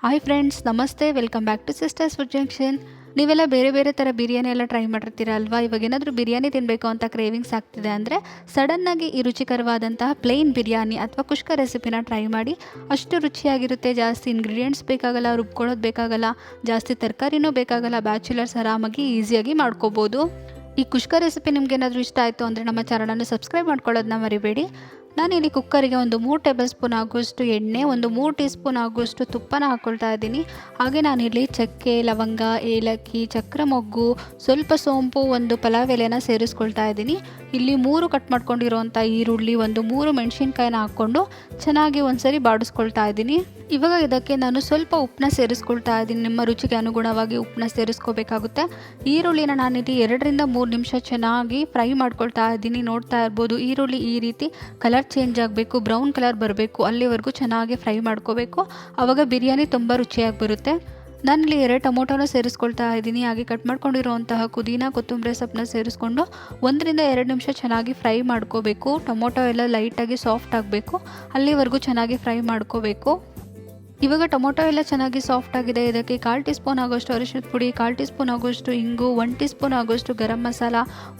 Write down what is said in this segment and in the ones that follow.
Hi friends, ನಮಸ್ತೆ. Welcome back to sisters food junction. ನೀವೆಲ್ಲ ಬೇರೆ ಬೇರೆ ಥರ ಬಿರಿಯಾನಿ ಎಲ್ಲ ಟ್ರೈ ಮಾಡಿರ್ತೀರ ಅಲ್ವಾ? ಇವಾಗ ಏನಾದರೂ ಬಿರಿಯಾನಿ ತಿನ್ನಬೇಕು ಅಂತ ಕ್ರೇವಿಂಗ್ಸ್ ಆಗ್ತಿದೆ ಅಂದರೆ ಸಡನ್ನಾಗಿ ಈ ರುಚಿಕರವಾದಂತಹ ಪ್ಲೇನ್ ಬಿರಿಯಾನಿ ಅಥವಾ ಕುಷ್ಕ ರೆಸಿಪಿನ ಟ್ರೈ ಮಾಡಿ. ಅಷ್ಟು ರುಚಿಯಾಗಿರುತ್ತೆ. ಜಾಸ್ತಿ ಇಂಗ್ರೀಡಿಯೆಂಟ್ಸ್ ಬೇಕಾಗಲ್ಲ, ರುಬ್ಕೊಳ್ಳೋದು ಬೇಕಾಗಲ್ಲ, ಜಾಸ್ತಿ ತರಕಾರಿನೂ ಬೇಕಾಗಲ್ಲ. ಬ್ಯಾಚುಲರ್ಸ್ ಆರಾಮಾಗಿ ಈಸಿಯಾಗಿ ಮಾಡ್ಕೋಬೋದು. ಈ ಕುಷ್ಕ ರೆಸಿಪಿ ನಿಮ್ಗೆ ಏನಾದರೂ ಇಷ್ಟ ಆಯಿತು ಅಂದರೆ ನಮ್ಮ ಚಾನಲನ್ನು ಸಬ್ಸ್ಕ್ರೈಬ್ ಮಾಡ್ಕೊಳ್ಳೋದನ್ನ ಮರಿಬೇಡಿ. ನಾನಿಲ್ಲಿ ಕುಕ್ಕರಿಗೆ ಒಂದು 3 ಟೇಬಲ್ ಸ್ಪೂನ್ ಆಗುವಷ್ಟು ಎಣ್ಣೆ, ಒಂದು 3 ಟೀ ಸ್ಪೂನ್ ಆಗುವಷ್ಟು ತುಪ್ಪನ ಹಾಕ್ಕೊಳ್ತಾ ಇದ್ದೀನಿ. ಹಾಗೆ ನಾನಿಲ್ಲಿ ಚಕ್ಕೆ, ಲವಂಗ, ಏಲಕ್ಕಿ, ಚಕ್ರ ಮೊಗ್ಗು, ಸ್ವಲ್ಪ ಸೋಂಪು, ಒಂದು ಪಲಾವ್ ಎಲೆನ ಸೇರಿಸ್ಕೊಳ್ತಾ ಇದ್ದೀನಿ. ಇಲ್ಲಿ 3 ಕಟ್ ಮಾಡ್ಕೊಂಡಿರೋಂಥ ಈರುಳ್ಳಿ, ಒಂದು 3 ಮೆಣಸಿನ್ಕಾಯಿನ ಹಾಕ್ಕೊಂಡು ಚೆನ್ನಾಗಿ ಒಂದ್ಸರಿ ಬಾಡಿಸ್ಕೊಳ್ತಾ ಇದ್ದೀನಿ. ಇವಾಗ ಇದಕ್ಕೆ ನಾನು ಸ್ವಲ್ಪ ಉಪ್ಪನ್ನ ಸೇರಿಸ್ಕೊಳ್ತಾ ಇದ್ದೀನಿ. ನಿಮ್ಮ ರುಚಿಗೆ ಅನುಗುಣವಾಗಿ ಉಪ್ಪನ್ನ ಸೇರಿಸ್ಕೋಬೇಕಾಗುತ್ತೆ. ಈರುಳ್ಳಿನ ನಾನಿಲ್ಲಿ 2 ರಿಂದ 3 ನಿಮಿಷ ಚೆನ್ನಾಗಿ ಫ್ರೈ ಮಾಡ್ಕೊಳ್ತಾ ಇದ್ದೀನಿ. ನೋಡ್ತಾ ಇರ್ಬೋದು, ಈರುಳ್ಳಿ ಈ ರೀತಿ ಕಲರ್ ಚೇಂಜ್ ಆಗಬೇಕು, ಬ್ರೌನ್ ಕಲರ್ ಬರಬೇಕು, ಅಲ್ಲಿವರೆಗೂ ಚೆನ್ನಾಗಿ ಫ್ರೈ ಮಾಡ್ಕೋಬೇಕು. ಆವಾಗ ಬಿರಿಯಾನಿ ತುಂಬ ರುಚಿಯಾಗಿ ಬರುತ್ತೆ. ನಾನಿಲ್ಲಿ 2 ಟೊಮೊಟೊನ ಸೇರಿಸ್ಕೊಳ್ತಾ ಇದ್ದೀನಿ. ಹಾಗೆ ಕಟ್ ಮಾಡ್ಕೊಂಡಿರುವಂತಹ ಪುದೀನ, ಕೊತ್ತಂಬರಿ ಸೊಪ್ಪನ್ನ ಸೇರಿಸ್ಕೊಂಡು 1 ರಿಂದ 2 ನಿಮಿಷ ಚೆನ್ನಾಗಿ ಫ್ರೈ ಮಾಡ್ಕೋಬೇಕು. ಟೊಮೊಟೊ ಎಲ್ಲ ಲೈಟಾಗಿ ಸಾಫ್ಟ್ ಆಗಬೇಕು, ಅಲ್ಲಿವರೆಗೂ ಚೆನ್ನಾಗಿ ಫ್ರೈ ಮಾಡ್ಕೋಬೇಕು. ಇವಾಗ ಟೊಮೊಟೊ ಎಲ್ಲ ಚೆನ್ನಾಗಿ ಸಾಫ್ಟ್ ಆಗಿದೆ. ಇದಕ್ಕೆ 1/4 ಟೀ ಸ್ಪೂನ್ ಆಗೋಷ್ಟು ಅರಿಶಿಣದ ಪುಡಿ, 1/4 ಟೀ ಸ್ಪೂನ್ ಆಗೋಷ್ಟು ಇಂಗು, 1 ಟೀ ಸ್ಪೂನ್ ಆಗೋಷ್ಟು ಗರಂ ಮಸಾಲ,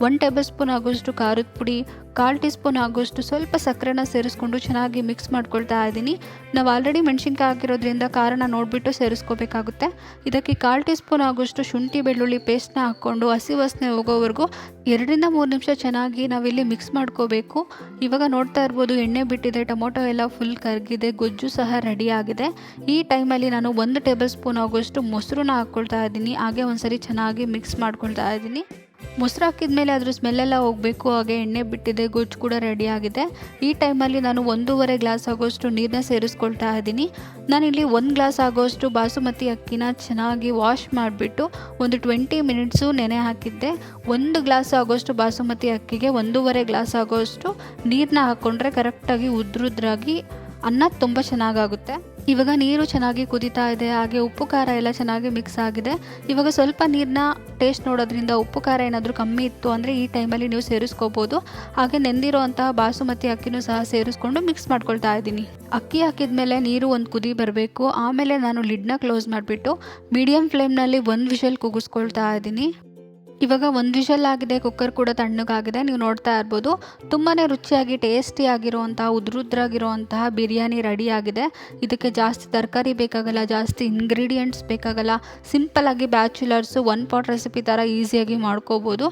1 ಟೇಬಲ್ ಸ್ಪೂನ್ ಆಗೋಷ್ಟು ಖಾರದ ಪುಡಿ, 1/4 ಟೀ ಸ್ಪೂನ್ ಆಗೋಷ್ಟು ಸ್ವಲ್ಪ ಸಕ್ಕರೆನ ಸೇರಿಸ್ಕೊಂಡು ಚೆನ್ನಾಗಿ ಮಿಕ್ಸ್ ಮಾಡ್ಕೊಳ್ತಾ ಇದ್ದೀನಿ. ನಾವು ಆಲ್ರೆಡಿ ಮೆಣಸಿನ್ಕಾಯಿ ಹಾಕಿರೋದ್ರಿಂದ ಖಾರನ ನೋಡಿಬಿಟ್ಟು ಸೇರಿಸ್ಕೋಬೇಕಾಗುತ್ತೆ. ಇದಕ್ಕೆ 1/4 ಟೀ ಸ್ಪೂನ್ ಆಗೋಷ್ಟು ಶುಂಠಿ ಬೆಳ್ಳುಳ್ಳಿ ಪೇಸ್ಟ್ನ ಹಾಕ್ಕೊಂಡು ಹಸಿ ವಾಸನೆ ಹೋಗೋವರೆಗೂ 2 ರಿಂದ 3 ನಿಮಿಷ ಚೆನ್ನಾಗಿ ನಾವಿಲ್ಲಿ ಮಿಕ್ಸ್ ಮಾಡ್ಕೋಬೇಕು. ಇವಾಗ ನೋಡ್ತಾ ಇರ್ಬೋದು, ಎಣ್ಣೆ ಬಿಟ್ಟಿದೆ, ಟೊಮೊಟೊ ಎಲ್ಲ ಫುಲ್ ಕರಗಿದೆ, ಗೊಜ್ಜು ಸಹ ರೆಡಿ ಆಗಿದೆ. ಈ ಟೈಮಲ್ಲಿ ನಾನು 1 ಟೇಬಲ್ ಸ್ಪೂನ್ ಆಗೋಷ್ಟು ಮೊಸರನ್ನ ಹಾಕ್ಕೊಳ್ತಾ ಇದ್ದೀನಿ. ಹಾಗೆ ಒಂದ್ಸರಿ ಚೆನ್ನಾಗಿ ಮಿಕ್ಸ್ ಮಾಡ್ಕೊಳ್ತಾ ಇದ್ದೀನಿ. ಮೊಸರು ಹಾಕಿದ ಮೇಲೆ ಅದ್ರ ಸ್ಮೆಲ್ಲೆಲ್ಲ ಹೋಗಬೇಕು. ಹಾಗೆ ಎಣ್ಣೆ ಬಿಟ್ಟಿದೆ, ಗೊಜ್ಜು ಕೂಡ ರೆಡಿ ಆಗಿದೆ. ಈ ಟೈಮಲ್ಲಿ ನಾನು 1.5 ಗ್ಲಾಸ್ ಆಗೋಷ್ಟು ನೀರನ್ನ ಸೇರಿಸ್ಕೊಳ್ತಾ ಇದ್ದೀನಿ. ನಾನಿಲ್ಲಿ 1 ಗ್ಲಾಸ್ ಆಗೋಷ್ಟು ಬಾಸುಮತಿ ಅಕ್ಕಿನ ಚೆನ್ನಾಗಿ ವಾಶ್ ಮಾಡಿಬಿಟ್ಟು ಒಂದು 20 ಮಿನಿಟ್ಸು ನೆನೆ ಹಾಕಿದ್ದೆ. 1 ಗ್ಲಾಸ್ ಆಗೋಷ್ಟು ಬಾಸುಮತಿ ಅಕ್ಕಿಗೆ 1.5 ಗ್ಲಾಸ್ ಆಗೋಷ್ಟು ನೀರನ್ನ ಹಾಕ್ಕೊಂಡ್ರೆ ಕರೆಕ್ಟಾಗಿ ಉದ್ರುದ್ರಾಗಿ ಅನ್ನ ತುಂಬ ಚೆನ್ನಾಗಾಗುತ್ತೆ. ಇವಾಗ ನೀರು ಚೆನ್ನಾಗಿ ಕುದೀತಾ ಇದೆ. ಹಾಗೆ ಉಪ್ಪು ಖಾರ ಎಲ್ಲ ಚೆನ್ನಾಗಿ ಮಿಕ್ಸ್ ಆಗಿದೆ. ಇವಾಗ ಸ್ವಲ್ಪ ನೀರನ್ನ ಟೇಸ್ಟ್ ನೋಡೋದ್ರಿಂದ ಉಪ್ಪು ಖಾರ ಏನಾದರೂ ಕಮ್ಮಿ ಇತ್ತು ಅಂದರೆ ಈ ಟೈಮಲ್ಲಿ ನೀವು ಸೇರಿಸ್ಕೋಬೋದು. ಹಾಗೆ ನೆಂದಿರೋ ಅಂತಹ ಬಾಸುಮತಿ ಅಕ್ಕಿನೂ ಸಹ ಸೇರಿಸ್ಕೊಂಡು ಮಿಕ್ಸ್ ಮಾಡ್ಕೊಳ್ತಾ ಇದ್ದೀನಿ. ಅಕ್ಕಿ ಹಾಕಿದ ಮೇಲೆ ನೀರು ಒಂದು ಕುದಿ ಬರಬೇಕು. ಆಮೇಲೆ ನಾನು ಲಿಡ್ನ ಕ್ಲೋಸ್ ಮಾಡಿಬಿಟ್ಟು ಮೀಡಿಯಮ್ ಫ್ಲೇಮ್ನಲ್ಲಿ 1 ವಿಷಲ್ ಕೂಗಿಸ್ಕೊಳ್ತಾ ಇದ್ದೀನಿ. ಇವಾಗ 1 ವಿಷಲ್ ಆಗಿದೆ. ಕುಕ್ಕರ್ ಕೂಡ ತಣ್ಣಗಾಗಿದೆ. ನೀವು ನೋಡ್ತಾ ಇರ್ಬೋದು, ತುಂಬಾ ರುಚಿಯಾಗಿ ಟೇಸ್ಟಿ ಆಗಿರುವಂತಹ ಉದ್ರುದ್ರಾಗಿರುವಂತಹ ಬಿರಿಯಾನಿ ರೆಡಿ ಆಗಿದೆ. ಇದಕ್ಕೆ ಜಾಸ್ತಿ ತರಕಾರಿ ಬೇಕಾಗಲ್ಲ, ಜಾಸ್ತಿ ಇಂಗ್ರೀಡಿಯೆಂಟ್ಸ್ ಬೇಕಾಗಲ್ಲ. ಸಿಂಪಲ್ಲಾಗಿ ಬ್ಯಾಚುಲರ್ಸು 1 ಪಾಟ್ ರೆಸಿಪಿ ಥರ ಈಸಿಯಾಗಿ ಮಾಡ್ಕೋಬೋದು.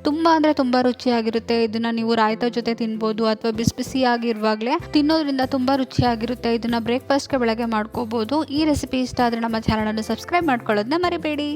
ತುಂಬ ಅಂದರೆ ತುಂಬ ರುಚಿಯಾಗಿರುತ್ತೆ. ಇದನ್ನು ನೀವು ರಾಯ್ತ ಜೊತೆ ತಿನ್ಬೋದು ಅಥವಾ ಬಿಸಿ ಬಿಸಿಯಾಗಿರುವಾಗಲೇ ತಿನ್ನೋದ್ರಿಂದ ತುಂಬ ರುಚಿಯಾಗಿರುತ್ತೆ. ಇದನ್ನು ಬ್ರೇಕ್ಫಾಸ್ಟ್ಗೆ ಬೆಳಗ್ಗೆ ಮಾಡ್ಕೋಬೋದು. ಈ ರೆಸಿಪಿ ಇಷ್ಟ ಆದರೆ ನಮ್ಮ ಚಾನಲನ್ನು ಸಬ್ಸ್ಕ್ರೈಬ್ ಮಾಡ್ಕೊಳ್ಳೋದನ್ನ ಮರಿಬೇಡಿ.